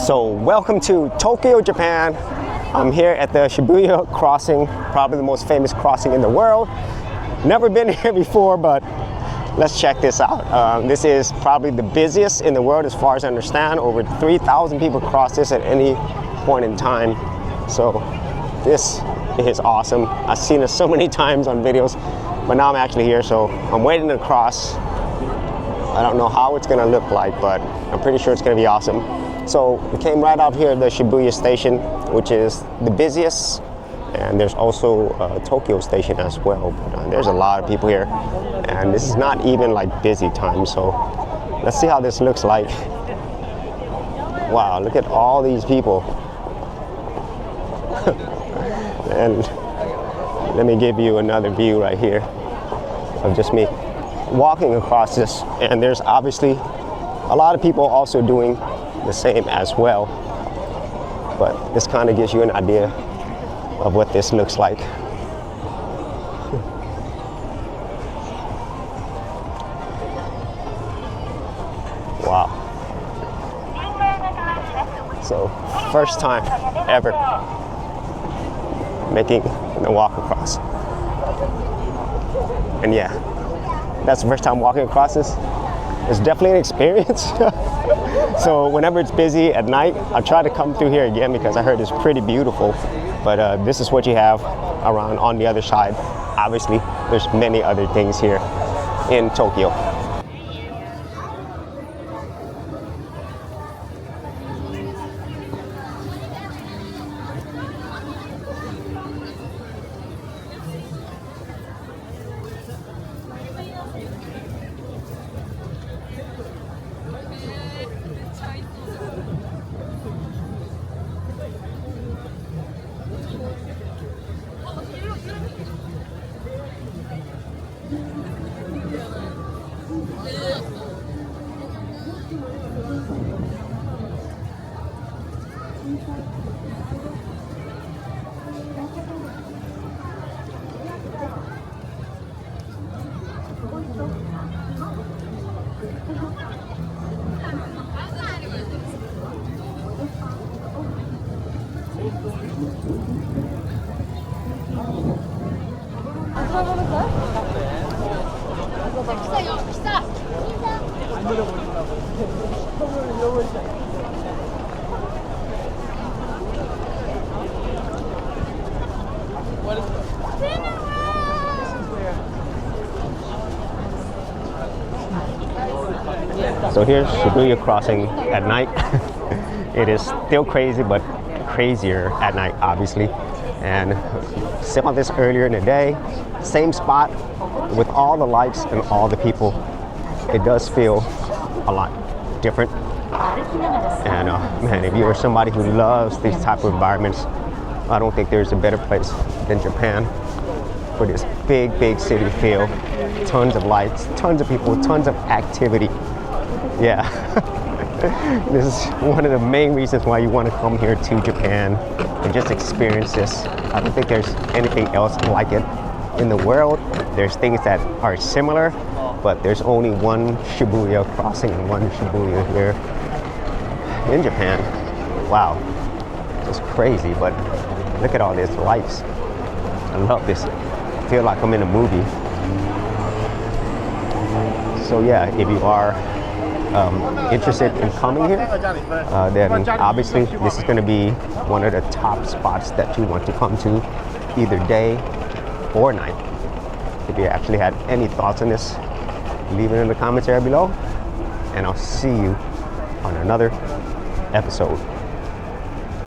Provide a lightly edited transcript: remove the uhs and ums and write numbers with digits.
So welcome to Tokyo, Japan. I'm here at the Shibuya crossing, probably the most famous crossing in the world. Never been here before, but let's check this out. This is probably the busiest in the world as far as I understand. Over 3,000 people cross this at any point in time. So this is awesome. I've seen it so many times on videos, but now I'm actually here, so I'm waiting to cross. I don't know how it's gonna look like, but I'm pretty sure it's gonna be awesome. So we came right out here at the Shibuya station, which is the busiest, and there's also Tokyo station as well. But there's a lot of people here, and this is not even like busy time, so let's see how this looks like. Wow, look at all these people. And let me give you another view right here of just me walking across this, and there's obviously a lot of people also doing the same as well, but this kind of gives you an idea of what this looks like. Wow. So first time ever making the walk across, and yeah, that's the first time walking across this. It's definitely an experience. So whenever it's busy at night, I try to come through here again because I heard it's pretty beautiful. But this is what you have around on the other side. Obviously, there's many other things here in Tokyo. So here's Shibuya crossing at night. It is still crazy, but crazier at night, obviously. And saw this earlier in the day, same spot with all the lights and all the people. It does feel a lot different. And man, if you are somebody who loves these type of environments, I don't think there's a better place than Japan for this big city feel. Tons of lights, tons of people, tons of activity. Yeah, this is one of the main reasons why you want to come here to Japan and just experience this. I don't think there's anything else like it in the world. There's things that are similar, but there's only one Shibuya crossing and one Shibuya here in Japan. Wow, it's crazy, but look at all these lights. I love this. I feel like I'm in a movie. So yeah, if you are interested in coming here, then obviously this is going to be one of the top spots that you want to come to either day or night. If you actually had any thoughts on this, leave it in the comments area below, and I'll see you on another episode.